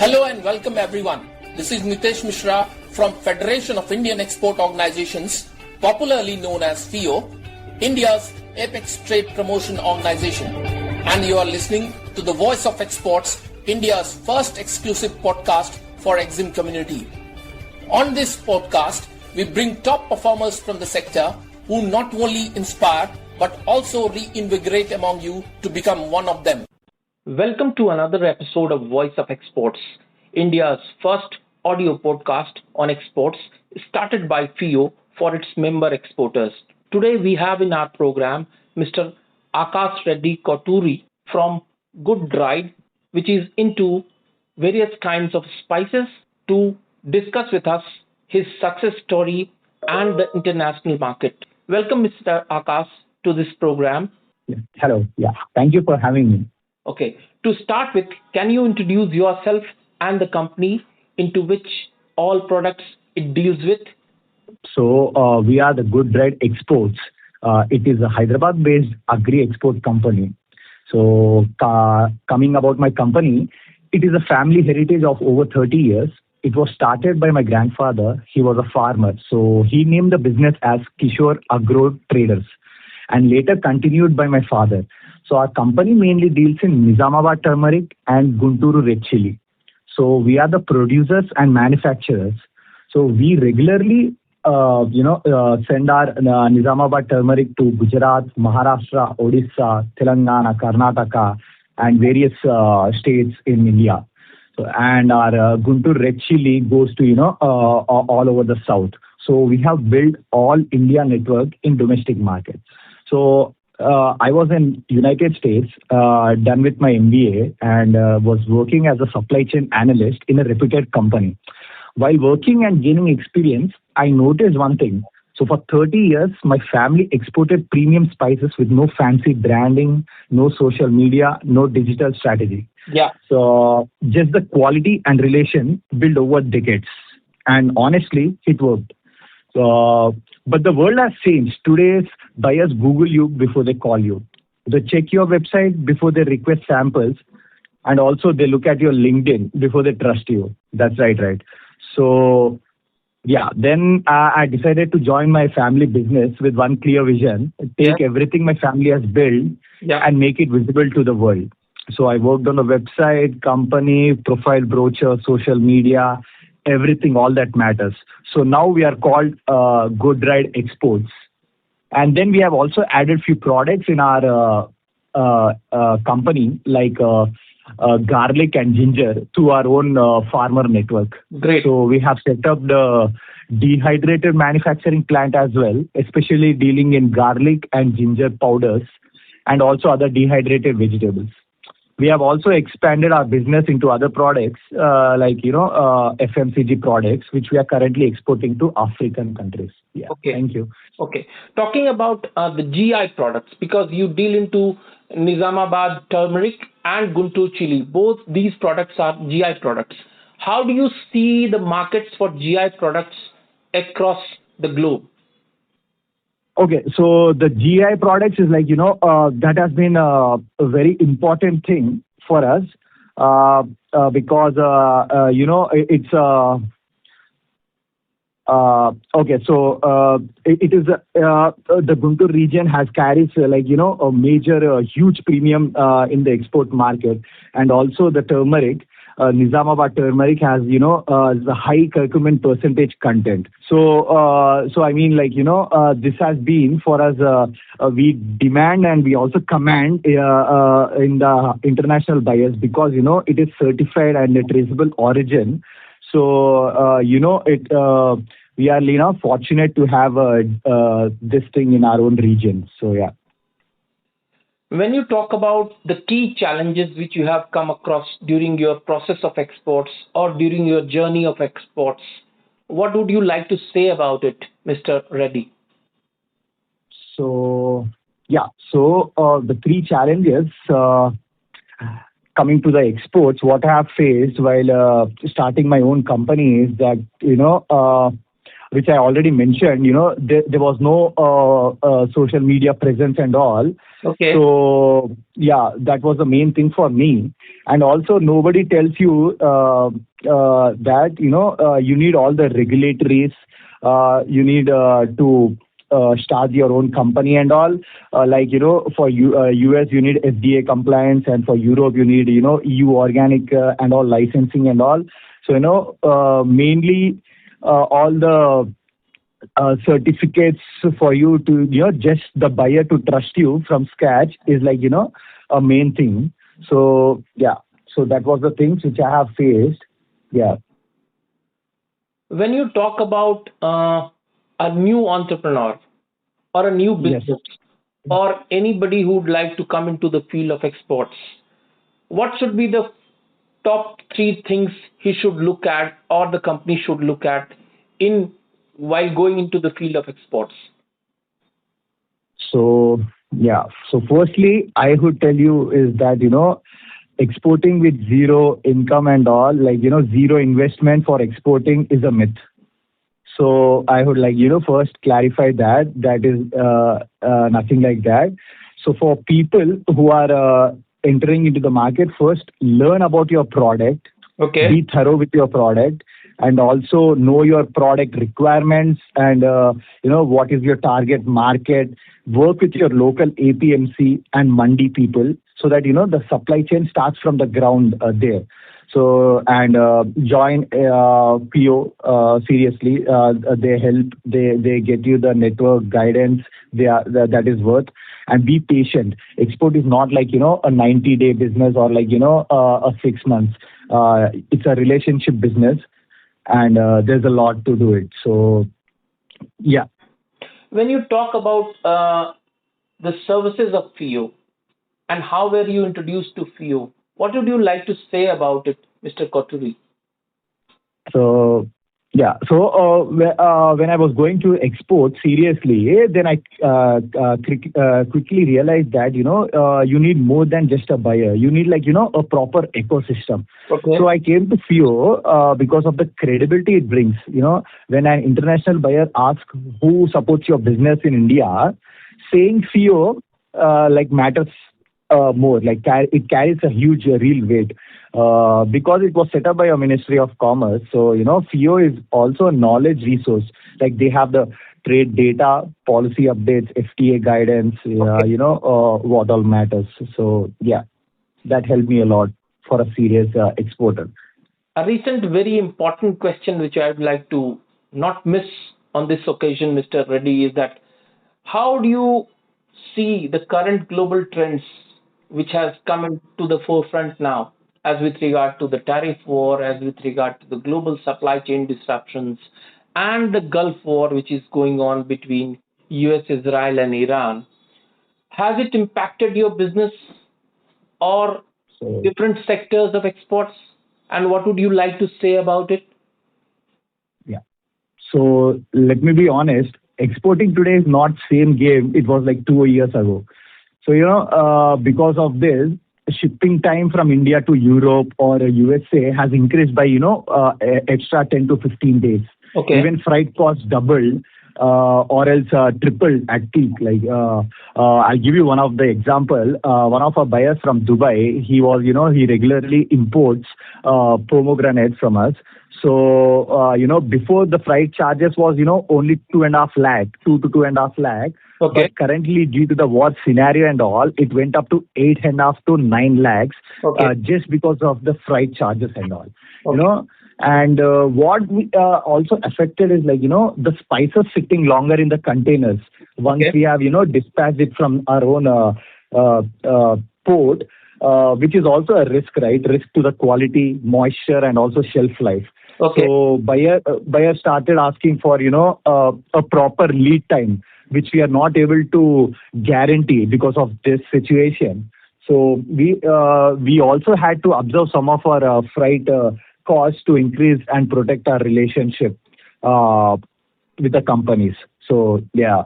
Hello and welcome everyone. This is Nitesh Mishra from Federation of Indian Export Organizations, popularly known as FIO, India's apex trade promotion organization. And you are listening to the Voice of Exports, India's first exclusive podcast for EXIM community. On this podcast, we bring top performers from the sector who not only inspire but also reinvigorate among you to become one of them. Welcome to another episode of Voice of Exports, India's first audio podcast on exports started by FIO for its member exporters. Today we have in our program Mr. Aakash Reddy Kotturi from Guntur, which is into various kinds of spices, to discuss with us his success story and the international market. Welcome, Mr. Aakash, to this program. Hello. Thank you for having me. Okay. To start with, can you introduce yourself and the company into which all products it deals with? So we are the Guntur Exports. It is a Hyderabad-based agri-export company. So coming about my company, it is a family heritage of over 30 years. It was started by my grandfather. He was a farmer. So he named the business as Kishore Agro Traders and later continued by my father. So our company mainly deals in Nizamabad turmeric and Guntur red chilli. So we are the producers and manufacturers. So we regularly, send our Nizamabad turmeric to Gujarat, Maharashtra, Odisha, Telangana, Karnataka, and various states in India. So and our Guntur red chilli goes to all over the south. So we have built all India network in domestic markets. So I was in United States, done with my MBA, and was working as a supply chain analyst in a reputed company. While working and gaining experience, I noticed one thing. So for 30 years, my family exported premium spices with no fancy branding, no social media, no digital strategy. Yeah. So just the quality and relation built over decades. And honestly, it worked. So, but the world has changed. Today's buyers Google you before they call you. They check your website before they request samples. And also they look at your LinkedIn before they trust you. That's right. So, then I decided to join my family business with one clear vision. Take everything my family has built and make it visible to the world. So I worked on the website, company, profile brochure, social media, everything, all that matters. So now we are called Guntur Exports. And then we have also added few products in our company like garlic and ginger to our own farmer network. Great. So we have set up the dehydrated manufacturing plant as well, especially dealing in garlic and ginger powders and also other dehydrated vegetables. We have also expanded our business into other products FMCG products, which we are currently exporting to African countries. Yeah. Okay. Thank you. Okay. Talking about the GI products, because you deal into Nizamabad turmeric and Guntur chili. Both these products are GI products. How do you see the markets for GI products across the globe? Okay, so the GI products is that has been a very important thing for us because it's okay. So it is the Guntur region has carries a major huge premium in the export market, and also the turmeric. Nizamabad turmeric has the high curcumin percentage content. So this has been for us. We demand and we also command in the international buyers because it is certified and a traceable origin. So we are fortunate to have this thing in our own region. So yeah. When you talk about the key challenges which you have come across during your process of exports or during your journey of exports, what would you like to say about it, Mr. Reddy? So the three challenges coming to the exports, what I have faced while starting my own company is that which I already mentioned, there was no social media presence and all. Okay. So yeah, that was the main thing for me. And also nobody tells you that you need all the regulatories. You need to start your own company and all. For US you need FDA compliance, and for Europe you need EU organic and all licensing and all. So mainly all the certificates for you to just the buyer to trust you from scratch is a main thing. So yeah, so that was the things which I have faced. Yeah. When you talk about a new entrepreneur or a new Yes. business or anybody who would like to come into the field of exports, what should be the top three things he should look at or the company should look at in while going into the field of exports? So yeah, so firstly I would tell you is that exporting with zero income and all, zero investment for exporting is a myth. So I would first clarify that is nothing like that. So for people who are entering into the market, first learn about your product, Okay. be thorough with your product, and also know your product requirements and what is your target market. Work with your local APMC and mandi people so that the supply chain starts from the ground there. So and join PO seriously. They help. They get you the network guidance. That is worth. And be patient. Export is not like a 90-day business or a 6 months. It's a relationship business, and there's a lot to do it. So yeah. When you talk about the services of FIO and how were you introduced to FIO, what would you like to say about it, Mr. Kotturi? So yeah, so when I was going to export seriously, then I quickly realized that you need more than just a buyer. You need a proper ecosystem. Okay. So I came to FIO because of the credibility it brings. When an international buyer asks who supports your business in India, saying FIO matters more. It carries a huge real weight. Because it was set up by a Ministry of Commerce. So, FIO is also a knowledge resource. They have the trade data, policy updates, FTA guidance, what all matters. So, yeah, that helped me a lot for a serious exporter. A recent very important question which I would like to not miss on this occasion, Mr. Reddy, is that how do you see the current global trends which has come into the forefront now, as with regard to the tariff war, as with regard to the global supply chain disruptions, and the Gulf War which is going on between US, Israel, and Iran? Has it impacted your business or So, different sectors of exports? And what would you like to say about it? yeah. So, let me be honest. Exporting today is not same game it was 2 years ago. So, because of this, shipping time from India to Europe or USA has increased by, extra 10 to 15 days. Okay. Even freight costs doubled or else tripled at peak. I'll give you one of the example. One of our buyers from Dubai, he regularly imports pomegranate from us. So, before the freight charges was, only 2.5 lakh, 2 to 2.5 lakh. Okay. But currently, due to the war scenario and all, it went up to 8.5 to 9 lakhs, Okay. just because of the freight charges and all. Okay. And what we also affected is the spices sitting longer in the containers. Once Okay. we have dispatched it from our own port, which is also a risk, right? Risk to the quality, moisture, and also shelf life. Okay. So buyer started asking for a proper lead time, which we are not able to guarantee because of this situation. So we also had to observe some of our freight costs to increase and protect our relationship with the companies. So yeah,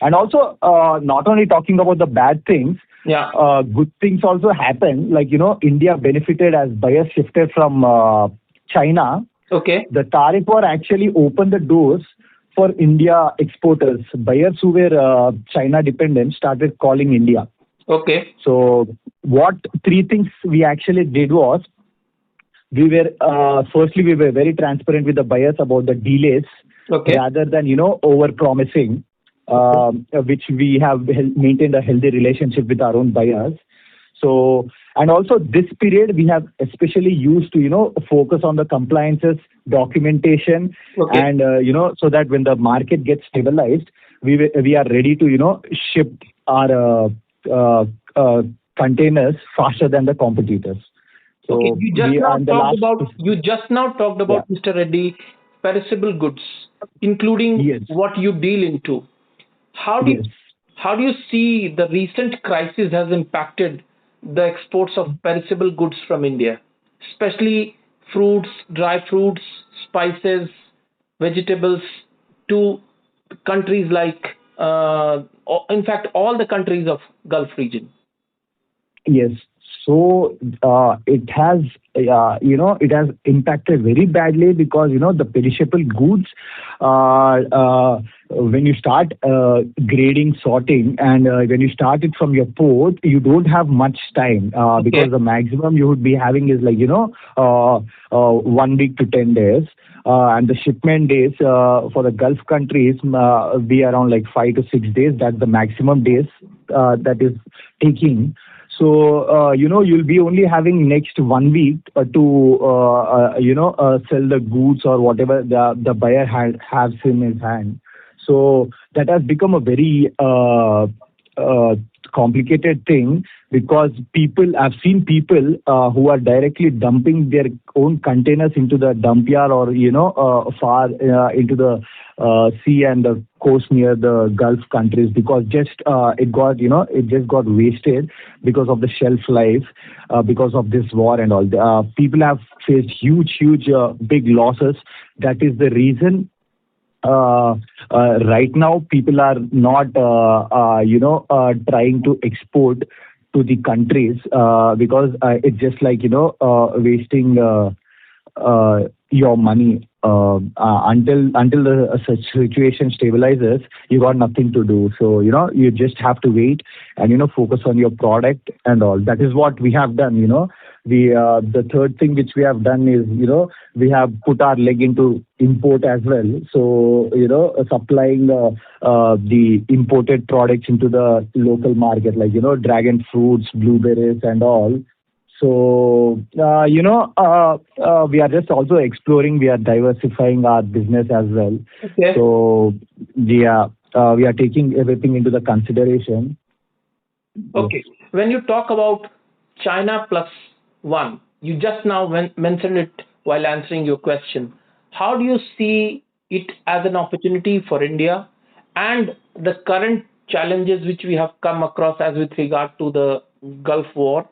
and also not only talking about the bad things, Yeah. good things also happen. India benefited as buyers shifted from China. Okay. The tariff war actually opened the doors for India exporters. Buyers who were China dependent started calling India. Okay. So what three things we actually did was, we were firstly we were very transparent with the buyers about the delays, Okay. rather than over promising, which we have maintained a healthy relationship with our own buyers. So, and also this period we have especially used to focus on the compliances, documentation, Okay. and so that when the market gets stabilized, we are ready to ship our containers faster than the competitors. Okay. So we and the last. You just now talked Yeah. about, Mr. Reddy, perishable goods, including Yes. what you deal into. How do you, Yes. how do you see the recent crisis has impacted the exports of perishable goods from India, especially fruits, dry fruits, spices, vegetables, to countries like, in fact, all the countries of Gulf region? Yes. So it has, it has impacted very badly, because the perishable goods, when you start grading, sorting, and when you start it from your port, you don't have much time, Okay. because the maximum you would be having is like 1 week to 10 days. And the shipment days for the Gulf countries be around like 5 to 6 days. That's the maximum days that is taking. So, you'll be only having next 1 week to, sell the goods or whatever the buyer has in his hand. So that has become a very complicated thing, because I've seen people who are directly dumping their own containers into the dump yard, or far into the sea and the coast near the Gulf countries, because it just got wasted because of the shelf life, because of this war and all. People have faced huge big losses. That is the reason right now people are not trying to export to the countries, because it's just like wasting your money. Until the such situation stabilizes, you got nothing to do. So you just have to wait and focus on your product and all. That is what we have done. The third thing which we have done is we have put our leg into import as well. So supplying the imported products into the local market, like dragon fruits, blueberries, and all. So, we are just also exploring, we are diversifying our business as well. Okay. So, yeah, we are taking everything into the consideration. Okay. When you talk about China plus one, you just now mentioned it while answering your question. How do you see it as an opportunity for India, and the current challenges which we have come across as with regard to the Gulf War?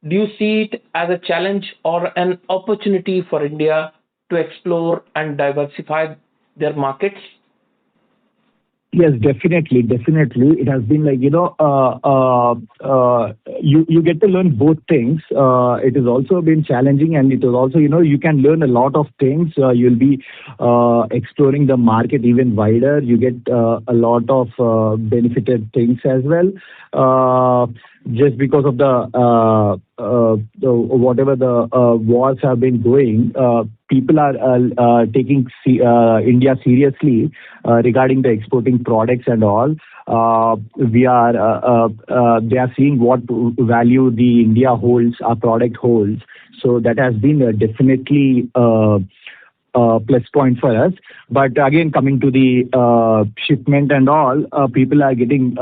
Do you see it as a challenge or an opportunity for India to explore and diversify their markets? Yes, definitely, definitely. It has been like you get to learn both things. It has also been challenging, and it is also you can learn a lot of things. You'll be exploring the market even wider. You get a lot of benefited things as well. Just because of the whatever the wars have been going, people are taking India seriously regarding the exporting products and all. They are seeing what value the India holds, our product holds. So that has been definitely plus point for us. But again, coming to the shipment and all, people are getting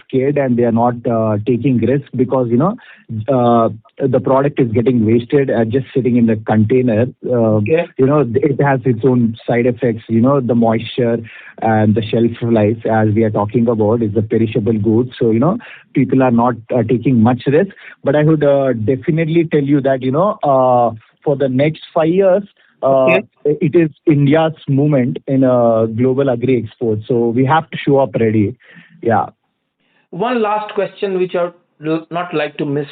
scared, and they are not taking risk, because the product is getting wasted and just sitting in the container. Okay. It has its own side effects. The moisture and the shelf life, as we are talking about, is the perishable goods. So people are not taking much risk. But I would definitely tell you that for the next 5 years, Okay. it is India's movement in global agri export. So we have to show up ready. Yeah. One last question which I would not like to miss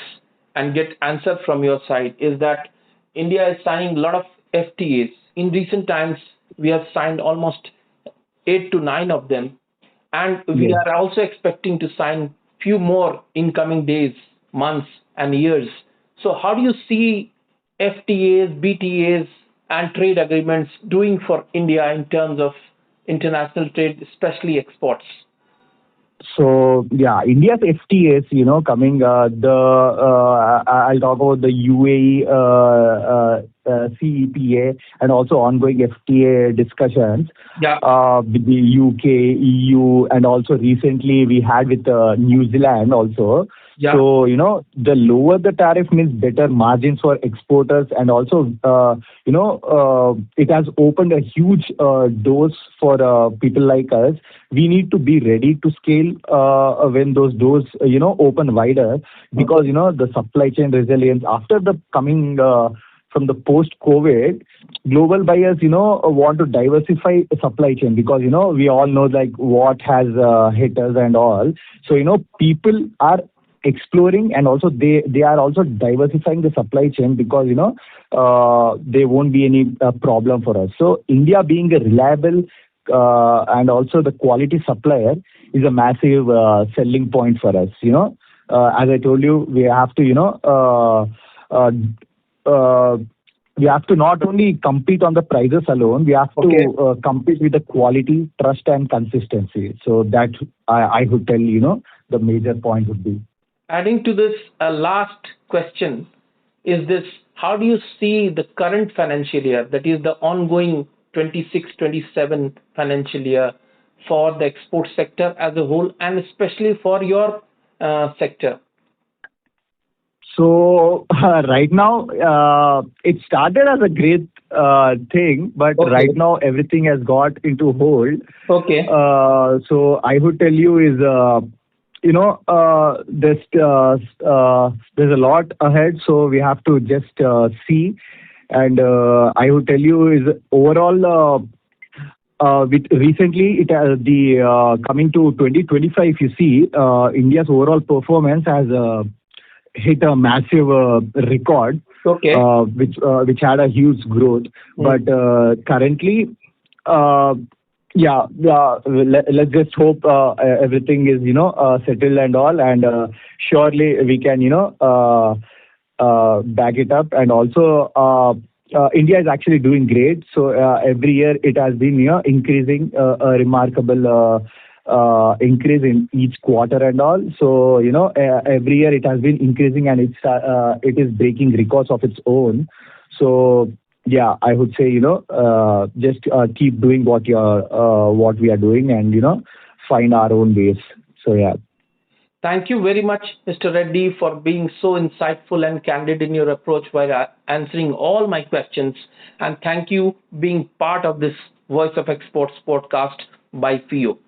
and get answer from your side is that India is signing a lot of FTAs. In recent times, we have signed almost 8 to 9 of them, and we Yes. are also expecting to sign few more in coming days, months, and years. So, how do you see FTAs, BTAs, and trade agreements doing for India in terms of international trade, especially exports? So yeah, India's FTAs, coming I'll talk about the UAE CEPA and also ongoing FTA discussions Yeah. with the UK, EU, and also recently we had with New Zealand also. Yeah. So the lower the tariff means better margins for exporters, and also it has opened a huge doors for people like us. We need to be ready to scale when those doors open wider, because the supply chain resilience after the coming from the post COVID, global buyers want to diversify the supply chain, because we all know like what has hit us and all. So people are exploring, and also they are also diversifying the supply chain, because there won't be any problem for us. So India being a reliable and also the quality supplier is a massive selling point for us. As I told you, we have to not only compete on the prices alone, we have to compete with the quality, trust, and consistency. So that I would tell the major point would be. Adding to this, a last question is this: how do you see the current financial year, that is the ongoing 26-27 financial year, for the export sector as a whole, and especially for your sector? So right now, it started as a great thing, but right now everything has got into hold. Okay. So I would tell you is, there's a lot ahead, so we have to just see. And I would tell you is overall, with recently coming to 2025, if you see, India's overall performance has hit a massive record, which had a huge growth. But currently, let's just hope everything is settled and all, and surely we can back it up. And also India is actually doing great. So every year it has been increasing, a remarkable increase in each quarter and all. So every year it has been increasing, and it is breaking records of its own. So yeah, I would say just keep doing what we are doing, and find our own ways. So yeah. Thank you very much, Mr. Reddy, for being so insightful and candid in your approach while answering all my questions. And thank you being part of this Voice of Exports podcast by FIO.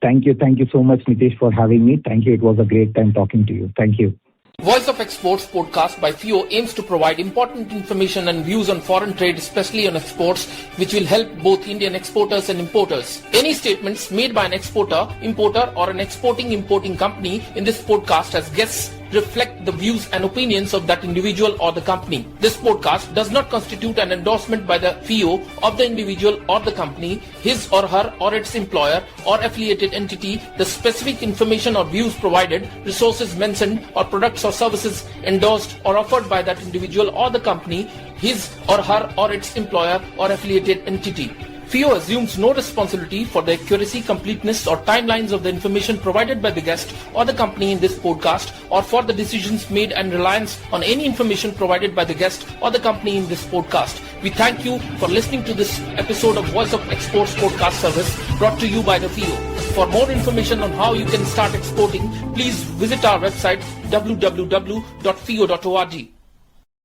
Thank you so much, Nitesh, for having me. Thank you. It was a great time talking to you. Thank you. Voice of Exports podcast by FIO aims to provide important information and views on foreign trade, especially on exports, which will help both Indian exporters and importers. Any statements made by an exporter, importer, or an importing company in this podcast as guests reflect the views and opinions of that individual or the company. This podcast does not constitute an endorsement by the FIO of the individual or the company, his or her or its employer or affiliated entity. The specific information or views provided, resources mentioned, or products or services endorsed or offered by that individual or the company, his or her or its employer or affiliated entity. FIO assumes no responsibility for the accuracy, completeness, or timelines of the information provided by the guest or the company in this podcast, or for the decisions made and reliance on any information provided by the guest or the company in this podcast. We thank you for listening to this episode of Voice of Exports podcast service brought to you by the FIO. For more information on how you can start exporting, please visit our website www.fio.org.